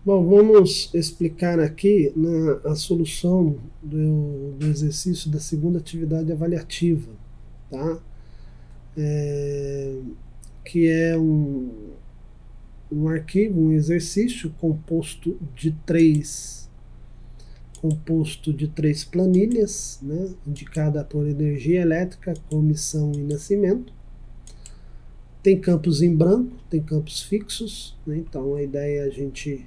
Bom, vamos explicar aqui a solução do exercício da segunda atividade avaliativa, tá? Que é um arquivo, um exercício composto de três planilhas, né, indicada por energia elétrica, comissão e nascimento. Tem campos em branco, tem campos fixos, né, então a ideia é a gente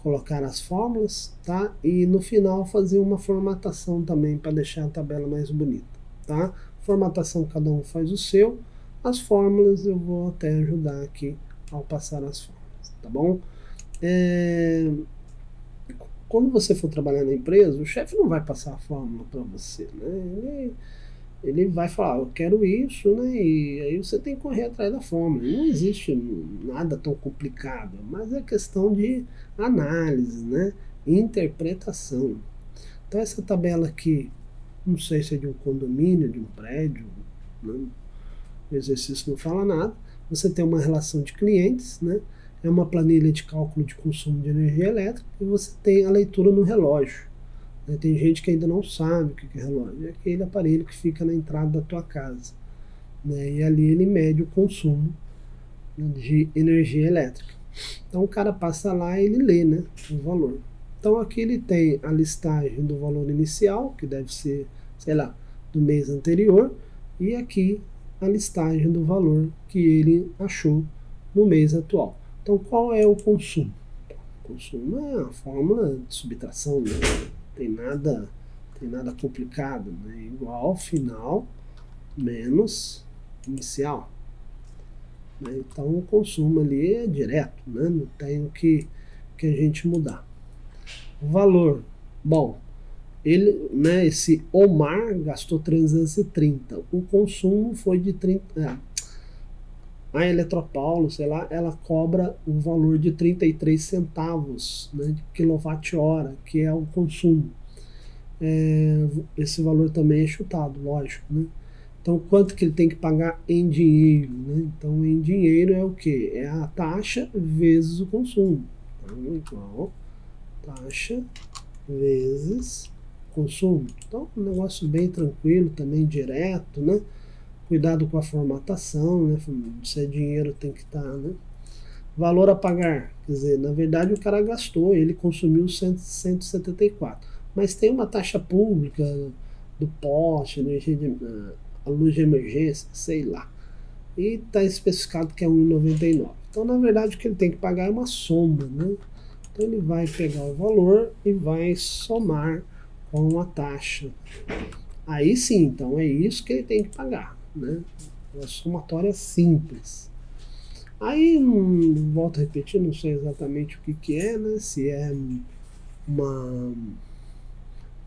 colocar as fórmulas, tá? E no final fazer uma formatação também para deixar a tabela mais bonita, tá? Formatação cada um faz o seu, as fórmulas eu vou até ajudar aqui ao passar as fórmulas, tá bom? Quando você for trabalhar na empresa, o chefe não vai passar a fórmula para você, né? Ele vai falar, eu quero isso, né? E aí você tem que correr atrás da fórmula. Não existe nada tão complicado, mas é questão de análise, né? Interpretação. Então essa tabela aqui, não sei se é de um condomínio, de um prédio, né? O exercício não fala nada. Você tem uma relação de clientes, né? É uma planilha de cálculo de consumo de energia elétrica e você tem a leitura no relógio. Tem gente que ainda não sabe o que é relógio. É aquele aparelho que fica na entrada da tua casa, né? E ali ele mede o consumo de energia elétrica. Então o cara passa lá e ele lê, né, o valor. Então aqui ele tem a listagem do valor inicial, que deve ser, sei lá, do mês anterior, e aqui a listagem do valor que ele achou no mês atual. Então qual é o consumo? O consumo é a fórmula de subtração, né? Tem nada complicado, né? Igual final menos inicial, né? Então o consumo ali é direto, né? Não tem o que a gente mudar. O valor, bom, ele, né, esse Omar gastou 330, o consumo foi de 30. A Eletropaulo, sei lá, ela cobra o valor de 33 centavos, né, de quilowatt-hora, que é o consumo. Esse valor também é chutado, lógico, né? Então, quanto que ele tem que pagar em dinheiro, né? Então, em dinheiro é o que? É a taxa vezes o consumo. Então, igual taxa vezes consumo. Então, um negócio bem tranquilo, também direto, né? Cuidado com a formatação, né? Se é dinheiro tem que estar, né? Valor a pagar, quer dizer, na verdade o cara gastou, ele consumiu 174. Mas tem uma taxa pública do poste, energia a luz de emergência, sei lá. E está especificado que é 1,99. Então, na verdade, o que ele tem que pagar é uma soma, né? Então, ele vai pegar o valor e vai somar com a taxa. Aí sim, então é isso que ele tem que pagar, né? Uma somatória simples. Aí, volto a repetir, não sei exatamente o que é, né? Se é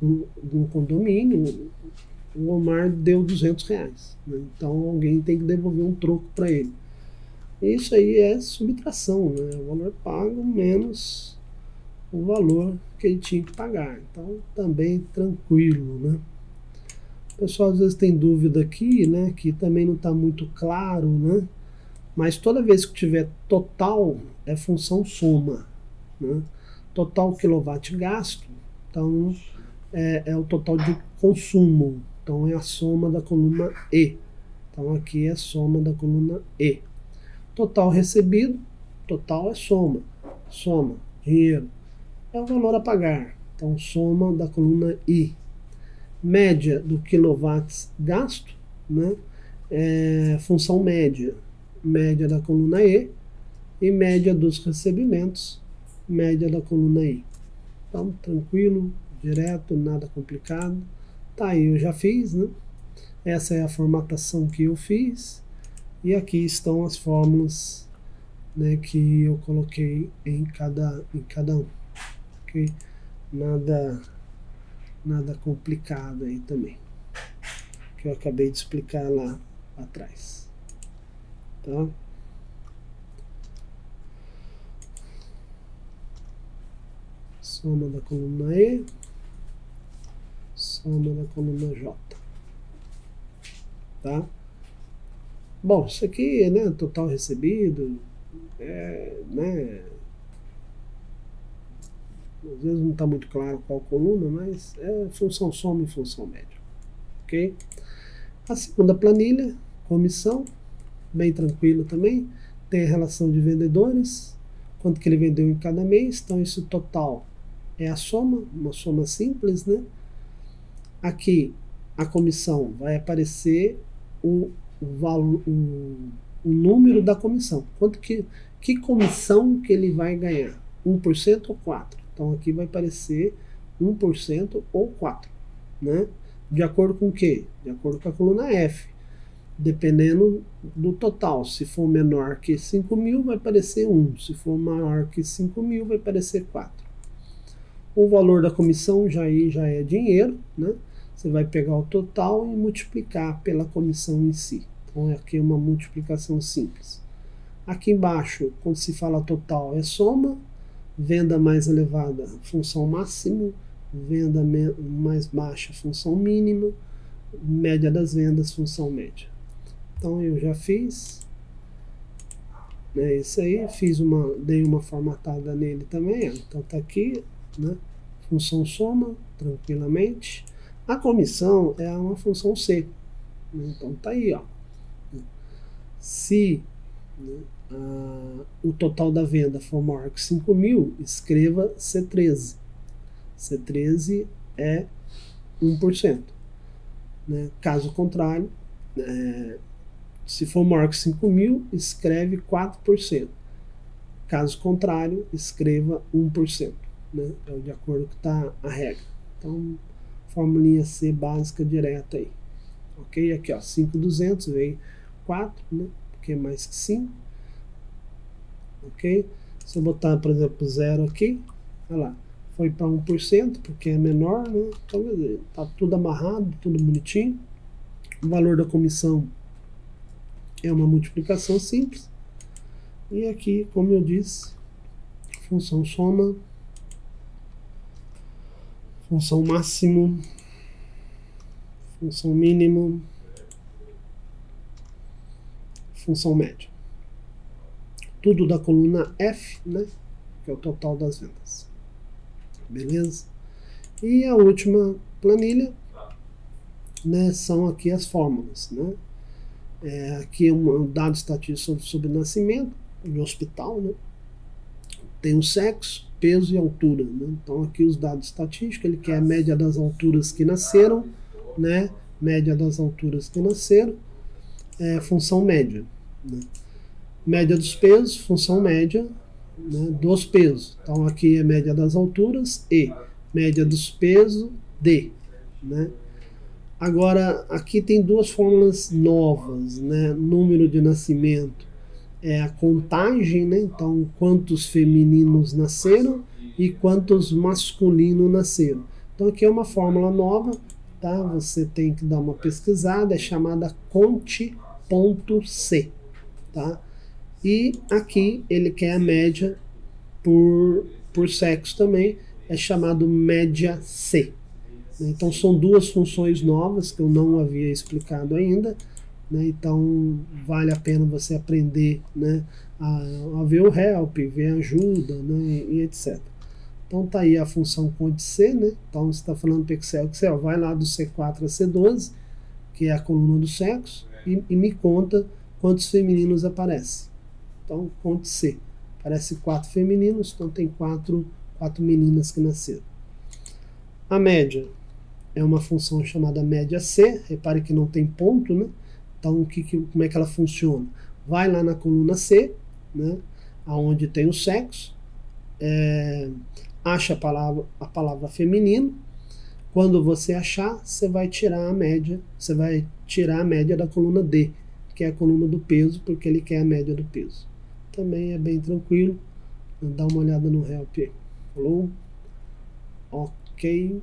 um condomínio, o Omar deu R$ 200, né? Então alguém tem que devolver um troco para ele. Isso aí é subtração, né? O valor pago menos o valor que ele tinha que pagar. Então também tranquilo, né? O pessoal às vezes tem dúvida aqui, né? Que também não está muito claro, né? Mas toda vez que tiver total é função soma, né? Total quilowatt gasto, então é o total de consumo. Então é a soma da coluna E. Então aqui é a soma da coluna E. Total recebido, total é soma. Soma, dinheiro. É o valor a pagar. Então soma da coluna I. Média do quilowatts gasto, né? Função média. Média da coluna E. E média dos recebimentos, média da coluna I. Então, tranquilo, direto, nada complicado. Tá aí, eu já fiz, né? Essa é a formatação que eu fiz. E aqui estão as fórmulas, né, que eu coloquei em cada um. Ok? Nada complicado aí também. Que eu acabei de explicar lá atrás. Tá? Soma da coluna E, soma da coluna J. Tá? Bom, isso aqui, né, total recebido, né, Às vezes não está muito claro qual coluna, mas é função soma e função média. Ok? A segunda planilha, comissão, bem tranquilo também. Tem a relação de vendedores, quanto que ele vendeu em cada mês. Então, esse total é a soma, uma soma simples, né? Aqui, a comissão vai aparecer o valor, o número da comissão. Quanto que comissão que ele vai ganhar? 1% ou 4%? Então, aqui vai aparecer 1% ou 4%, né? De acordo com o quê? De acordo com a coluna F. Dependendo do total. Se for menor que 5.000, vai aparecer 1. Se for maior que 5.000, vai aparecer 4. O valor da comissão já é dinheiro, né? Você vai pegar o total e multiplicar pela comissão em si. Então, aqui é uma multiplicação simples. Aqui embaixo, quando se fala total, é soma. Venda mais elevada, função máximo. Venda mais baixa, função mínima. Média das vendas, função média. Então eu já fiz, né, isso aí, dei uma formatada nele também, ó. Então tá aqui, né, função soma, tranquilamente. A comissão é uma função C, né, então tá aí, ó. Se, né, o total da venda for maior que 5.000, escreva C13. C13 é 1%. Né? Caso contrário, se for maior que 5.000, escreve 4%. Caso contrário, escreva 1%. Né? É de acordo com que está a regra. Então, formulinha C básica direta aí. Ok? Aqui, ó, 5.200 veio 4, né? Porque é mais que 5. Ok? Se eu botar, por exemplo, 0 aqui, olha lá, foi para 1%, porque é menor, né? Então, está tudo amarrado, tudo bonitinho. O valor da comissão é uma multiplicação simples. E aqui, como eu disse, função soma, função máximo, função mínimo, função média. Tudo da coluna F, né? Que é o total das vendas. Beleza? E a última planilha, né, são aqui as fórmulas, né? Aqui é um dado estatístico sobre nascimento de hospital, né? Tem o sexo, peso e altura, né? Então aqui os dados estatísticos, ele quer a média das alturas que nasceram, né? Média das alturas que nasceram, função média, né? Média dos pesos, função média, né, dos pesos. Então aqui é média das alturas e média dos pesos D, né? Agora aqui tem duas fórmulas novas, né? Número de nascimento é a contagem, né? Então quantos femininos nasceram e quantos masculinos nasceram. Então aqui é uma fórmula nova, tá? Você tem que dar uma pesquisada, é chamada conte.c, tá? E aqui ele quer a média por sexo também, é chamado média C. Então são duas funções novas que eu não havia explicado ainda, né? Então vale a pena você aprender, né, a ver o help, ver a ajuda, né, e etc. Então tá aí a função conte.c, né? Então você está falando para Excel, vai lá do C4 a C12, que é a coluna do sexo, e me conta quantos femininos aparecem. Então, conte.c. Aparece 4 femininos, então tem 4 meninas que nasceram. A média é uma função chamada média C. Repare que não tem ponto, né? Então, como é que ela funciona? Vai lá na coluna C, né? Onde tem o sexo, acha a palavra feminino. Quando você achar, você vai tirar a média. Você vai tirar a média da coluna D, que é a coluna do peso, porque ele quer a média do peso. Também é bem tranquilo. Dá uma olhada no help aí. Falou? Ok.